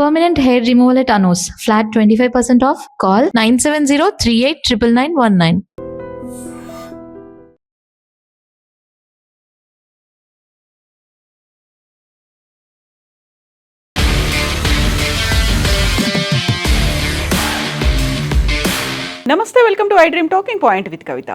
Permanent hair removal at Anos. Flat 25% off. Call 970-389919. నమస్తే, welcome to I dream talking point with Kavitha.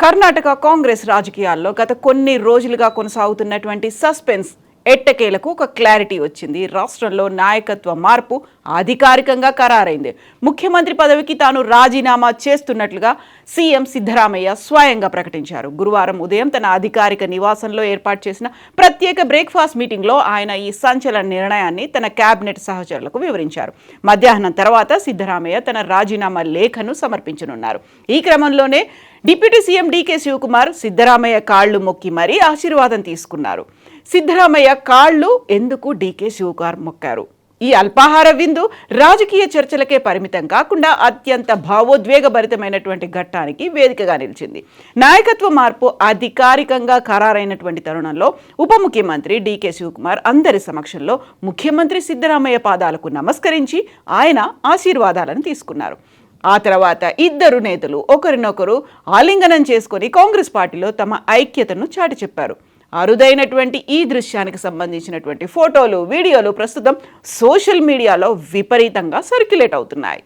Karnataka Congress రాజకీయాల్లో గత కొన్ని రోజులుగా కొనసాగుతున్నటువంటి సస్పెన్స్ ఎట్టకేలకు ఒక క్లారిటీ వచ్చింది. రాష్ట్రంలో నాయకత్వ మార్పు అధికారికంగా ఖరారైంది. ముఖ్యమంత్రి పదవికి తాను రాజీనామా చేస్తున్నట్లుగా సీఎం సిద్ధరామయ్య స్వయంగా ప్రకటించారు. గురువారం ఉదయం తన అధికారిక నివాసంలో ఏర్పాటు చేసిన ప్రత్యేక బ్రేక్ఫాస్ట్ మీటింగ్లో ఆయన ఈ సంచలన నిర్ణయాన్ని తన కేబినెట్ సహచరులకు వివరించారు. మధ్యాహ్నం తర్వాత సిద్ధరామయ్య తన రాజీనామా లేఖను సమర్పించనున్నారు. ఈ క్రమంలోనే deputy CM DK Shivakumar Siddaramaiah కాళ్లు మొక్కి మరీ ఆశీర్వాదం తీసుకున్నారు. సిద్ధరామయ్య కాళ్లు ఎందుకు డీకే శివకుమార్ మొక్కారు? ఈ అల్పాహార విందు రాజకీయ చర్చలకే పరిమితం కాకుండా అత్యంత భావోద్వేగభరితమైనటువంటి ఘట్టానికి వేదికగా నిలిచింది. నాయకత్వ మార్పు అధికారికంగా ఖరారైనటువంటి తరుణంలో ఉప ముఖ్యమంత్రి డీకే శివకుమార్ అందరి సమక్షంలో ముఖ్యమంత్రి సిద్ధరామయ్య పాదాలకు నమస్కరించి ఆయన ఆశీర్వాదాలను తీసుకున్నారు. ఆ తర్వాత ఇద్దరు నేతలు ఒకరినొకరు ఆలింగనం చేసుకొని కాంగ్రెస్ పార్టీలో తమ ఐక్యతను చాటి చెప్పారు. అరుదైనటువంటి ఈ దృశ్యానికి సంబంధించినటువంటి ఫోటోలు, వీడియోలు ప్రస్తుతం సోషల్ మీడియాలో విపరీతంగా సర్క్యులేట్ అవుతున్నాయి.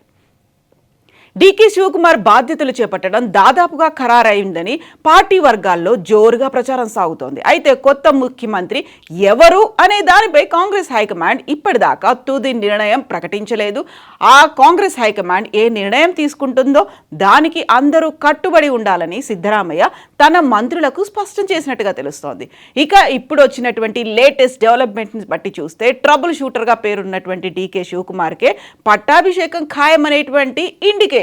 డీకే శివకుమార్ బాధ్యతలు చేపట్టడం దాదాపుగా ఖరారైందని పార్టీ వర్గాల్లో జోరుగా ప్రచారం సాగుతోంది. అయితే కొత్త ముఖ్యమంత్రి ఎవరు అనే దానిపై కాంగ్రెస్ హైకమాండ్ ఇప్పటిదాకా తుది నిర్ణయం ప్రకటించలేదు. ఆ కాంగ్రెస్ హైకమాండ్ ఏ నిర్ణయం తీసుకుంటుందో దానికి అందరూ కట్టుబడి ఉండాలని సిద్ధరామయ్య తన మంత్రులకు స్పష్టం చేసినట్టుగా తెలుస్తోంది. ఇక ఇప్పుడు వచ్చినటువంటి లేటెస్ట్ డెవలప్మెంట్ని బట్టి చూస్తే ట్రబుల్ షూటర్గా పేరున్నటువంటి డీకే శివకుమార్కే పట్టాభిషేకం ఖాయమనేటువంటి ఇండికేషన్స్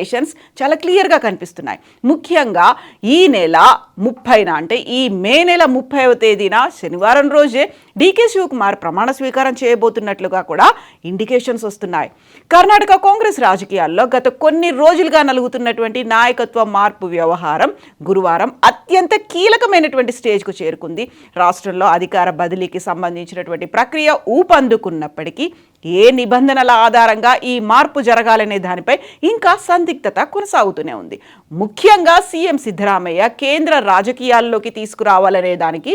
చాలా క్లియర్గా కనిపిస్తున్నాయి. ముఖ్యంగా ఈ నెల 30న అంటే ఈ మే నెల 30వ తేదీన శనివారం రోజే డీకే శివకుమార్ ప్రమాణ స్వీకారం చేయబోతున్నట్లుగా కూడా ఇండికేషన్స్ వస్తున్నాయి. కర్ణాటక కాంగ్రెస్ రాజకీయాల్లో గత కొన్ని రోజులుగా నలుగుతున్నటువంటి నాయకత్వ మార్పు వ్యవహారం గురువారం అత్యంత కీలకమైనటువంటి స్టేజ్కు చేరుకుంది. రాష్ట్రంలో అధికార బదిలీకి సంబంధించినటువంటి ప్రక్రియ ఊపందుకున్నప్పటికీ ఏ నిబంధనల ఆధారంగా ఈ మార్పు జరగాలనే దానిపై ఇంకా సందిగ్ధత కొనసాగుతూనే ఉంది. ముఖ్యంగా సీఎం సిద్ధరామయ్య కేంద్ర రాజకీయాల్లోకి తీసుకురావాలనే దానికి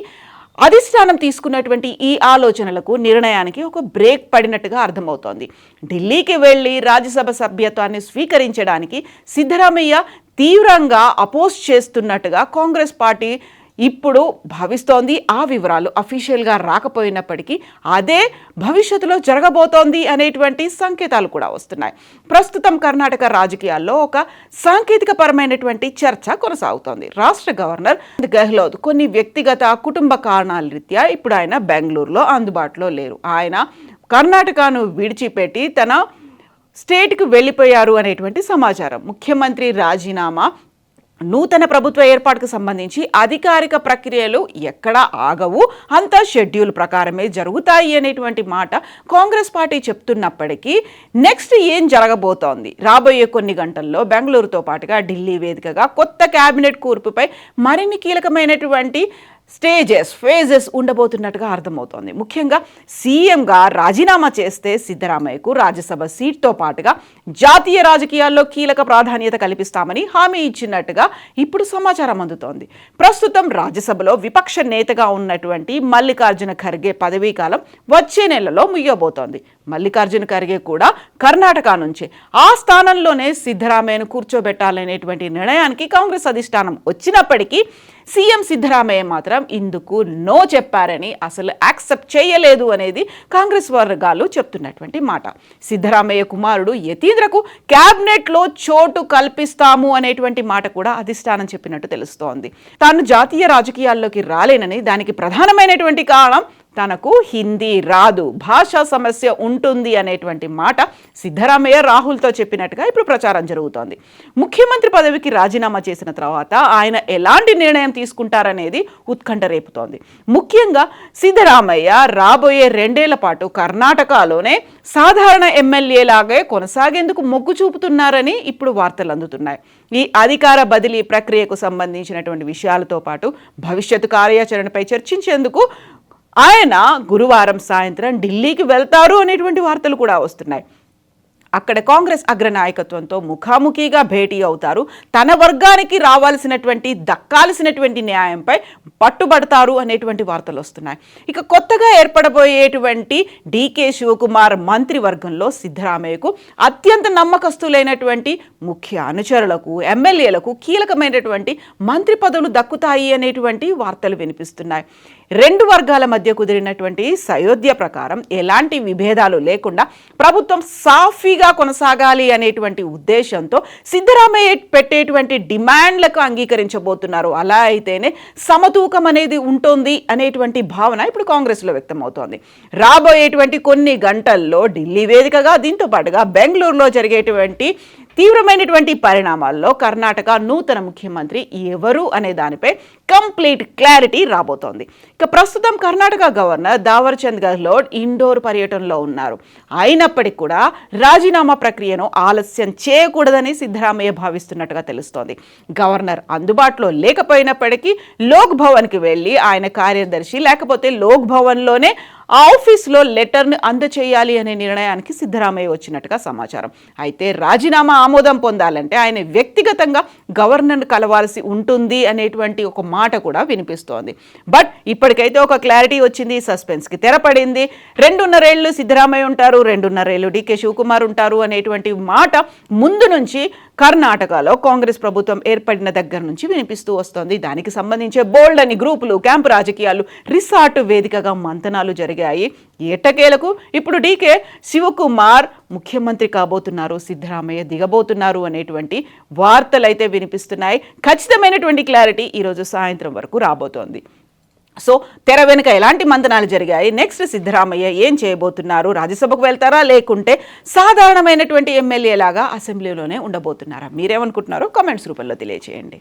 అధిష్టానం తీసుకున్నటువంటి ఈ ఆలోచనలకు నిర్ణయానికి ఒక బ్రేక్ పడినట్టుగా అర్థమవుతోంది. ఢిల్లీకి వెళ్ళి రాజ్యసభ సభ్యత్వాన్ని స్వీకరించడానికి సిద్ధరామయ్య తీవ్రంగా అపోజ్ చేస్తున్నట్టుగా కాంగ్రెస్ పార్టీ ఇప్పుడు భావిస్తోంది. ఆ వివరాలు అఫీషియల్గా రాకపోయినప్పటికీ అదే భవిష్యత్తులో జరగబోతోంది అనేటువంటి సంకేతాలు కూడా వస్తున్నాయి. ప్రస్తుతం కర్ణాటక రాజకీయాల్లో ఒక సాంకేతికపరమైనటువంటి చర్చ కొనసాగుతోంది. రాష్ట్ర గవర్నర్ గెహ్లోట్ కొన్ని వ్యక్తిగత కుటుంబ కారణాల రీత్యా ఇప్పుడు ఆయన బెంగళూరులో అందుబాటులో లేరు. ఆయన కర్ణాటకను విడిచిపెట్టి తన స్టేట్కు వెళ్ళిపోయారు అనేటువంటి సమాచారం. ముఖ్యమంత్రి రాజీనామా, నూతన ప్రభుత్వ ఏర్పాటుకు సంబంధించి అధికారిక ప్రక్రియలు ఎక్కడా ఆగవు, అంతా షెడ్యూల్ ప్రకారమే జరుగుతాయి అనేటువంటి మాట కాంగ్రెస్ పార్టీ చెప్తున్నప్పటికీ నెక్స్ట్ ఏం జరగబోతోంది? రాబోయే కొన్ని గంటల్లో బెంగళూరుతో పాటుగా ఢిల్లీ వేదికగా కొత్త కేబినెట్ కూర్పుపై మరిన్ని కీలకమైనటువంటి ఫేజెస్ ఉండబోతున్నట్టుగా అర్థమవుతోంది. ముఖ్యంగా సీఎంగా రాజీనామా చేస్తే సిద్ధరామయ్యకు రాజ్యసభ సీట్తో పాటుగా జాతీయ రాజకీయాల్లో కీలక ప్రాధాన్యత కల్పిస్తామని హామీ ఇచ్చినట్టుగా ఇప్పుడు సమాచారం అందుతోంది. ప్రస్తుతం రాజ్యసభలో విపక్ష నేతగా ఉన్నటువంటి మల్లికార్జున ఖర్గే పదవీకాలం వచ్చే నెలలో ముగియబోతోంది. మల్లికార్జున ఖర్గే కూడా కర్ణాటక నుంచే ఆ స్థానంలోనే సిద్ధరామయ్యను కూర్చోబెట్టాలనేటువంటి నిర్ణయానికి కాంగ్రెస్ అధిష్టానం వచ్చినప్పటికీ సీఎం సిద్ధరామయ్య మాత్రం ఇందుకు నో చెప్పారని, అసలు యాక్సెప్ట్ చేయలేదు అనేది కాంగ్రెస్ వర్గాలు చెప్తున్నటువంటి మాట. సిద్ధరామయ్య కుమారుడు యతీంద్రకు క్యాబినెట్లో చోటు కల్పిస్తాము అనేటువంటి మాట కూడా అధిష్టానం చెప్పినట్టు తెలుస్తోంది. తాను జాతీయ రాజకీయాల్లోకి రాలేనని, దానికి ప్రధానమైనటువంటి కారణం తనకు హిందీ రాదు, భాషా సమస్య ఉంటుంది అనేటువంటి మాట సిద్ధరామయ్య రాహుల్తో చెప్పినట్టుగా ఇప్పుడు ప్రచారం జరుగుతోంది. ముఖ్యమంత్రి పదవికి రాజీనామా చేసిన తర్వాత ఆయన ఎలాంటి నిర్ణయం తీసుకుంటారనేది ఉత్కంఠ రేపుతోంది. ముఖ్యంగా సిద్ధరామయ్య రాబోయే 2 ఏళ్ల పాటు కర్ణాటకలోనే సాధారణ ఎమ్మెల్యేలాగే కొనసాగేందుకు మొగ్గు చూపుతున్నారని ఇప్పుడు వార్తలు అందుతున్నాయి. ఈ అధికార బదిలీ ప్రక్రియకు సంబంధించినటువంటి విషయాలతో పాటు భవిష్యత్తు కార్యాచరణపై చర్చించేందుకు ఆయన గురువారం సాయంత్రం ఢిల్లీకి వెళ్తారు అనేటువంటి వార్తలు కూడా వస్తున్నాయి. అక్కడ కాంగ్రెస్ అగ్రనాయకత్వంతో ముఖాముఖిగా భేటీ అవుతారు. తన వర్గానికి రావాల్సినటువంటి దక్కాల్సినటువంటి న్యాయంపై పట్టుబడతారు అనేటువంటి వార్తలు వస్తున్నాయి. ఇక కొత్తగా ఏర్పడబోయేటువంటి డీకే శివకుమార్ మంత్రివర్గంలో సిద్ధరామయ్యకు అత్యంత నమ్మకస్తులైనటువంటి ముఖ్య అనుచరులకు, ఎమ్మెల్యేలకు కీలకమైనటువంటి మంత్రి పదవులు దక్కుతాయి అనేటువంటి వార్తలు వినిపిస్తున్నాయి. రెండు వర్గాల మధ్య కుదిరినటువంటి సయోధ్య ప్రకారం ఎలాంటి విభేదాలు లేకుండా ప్రభుత్వం సాఫీగా కొనసాగాలి అనేటువంటి ఉద్దేశంతో సిద్ధరామయ్య పెట్టేటువంటి డిమాండ్లకు అంగీకరించబోతున్నారు. అలా అయితేనే సమతూకం అనేది ఉంటుంది అనేటువంటి భావన ఇప్పుడు కాంగ్రెస్లో వ్యక్తమవుతోంది. రాబోయేటువంటి కొన్ని గంటల్లో ఢిల్లీ వేదికగా, దీంతో పాటుగా బెంగళూరులో జరిగేటువంటి తీవ్రమైనటువంటి పరిణామాల్లో కర్ణాటక నూతన ముఖ్యమంత్రి ఎవరు అనే దానిపై కంప్లీట్ క్లారిటీ రాబోతోంది. ఇక ప్రస్తుతం కర్ణాటక గవర్నర్ దావర్చంద్ గెహ్లోట్ ఇండోర్ పర్యటనలో ఉన్నారు. అయినప్పటికీ కూడా రాజీనామా ప్రక్రియను ఆలస్యం చేయకూడదని సిద్ధరామయ్య భావిస్తున్నట్టుగా తెలుస్తోంది. గవర్నర్ అందుబాటులో లేకపోయినప్పటికీ లోక్ భవన్కి వెళ్ళి ఆయన కార్యదర్శి లేకపోతే లోక్ భవన్లోనే ఆఫీస్లో లెటర్ను అందచేయాలి అనే నిర్ణయానికి సిద్ధరామయ్య వచ్చినట్టుగా సమాచారం. అయితే రాజీనామా ఆమోదం పొందాలంటే ఆయన వ్యక్తిగతంగా గవర్నర్ను కలవాల్సి ఉంటుంది అనేటువంటి ఒక మాట కూడా వినిపిస్తోంది. బట్ ఇప్పటికైతే ఒక క్లారిటీ వచ్చింది, సస్పెన్స్కి తెరపడింది. 2.5 ఏళ్ళు సిద్ధరామయ్య ఉంటారు, 2.5 ఏళ్ళు డీకే శివకుమార్ ఉంటారు అనేటువంటి మాట ముందు నుంచి కర్ణాటకలో కాంగ్రెస్ ప్రభుత్వం ఏర్పడిన దగ్గర నుంచి వినిపిస్తూ వస్తోంది. దానికి సంబంధించే బోల్డ్ అని గ్రూపులు, క్యాంపు రాజకీయాలు, రిసార్ట్ వేదికగా మంతనాలు జరిగాయి. ఎట్టకేలకు ఇప్పుడు డీకే శివకుమార్ ముఖ్యమంత్రి కాబోతున్నారు, సిద్ధరామయ్య దిగబోతున్నారు అనేటువంటి వార్తలు అయితే వినిపిస్తున్నాయి. ఖచ్చితమైనటువంటి క్లారిటీ ఈరోజు సాయంత్రం వరకు రాబోతోంది. సో తెర వెనుక ఎలాంటి మంతనాలు జరిగాయి, నెక్స్ట్ సిద్ధరామయ్య ఏం చేయబోతున్నారు, రాజ్యసభకు వెళ్తారా లేకుంటే సాధారణమైనటువంటి ఎమ్మెల్యే లాగా అసెంబ్లీలోనే ఉండబోతున్నారా? మీరేమనుకుంటున్నారో కామెంట్స్ రూపంలో తెలియజేయండి.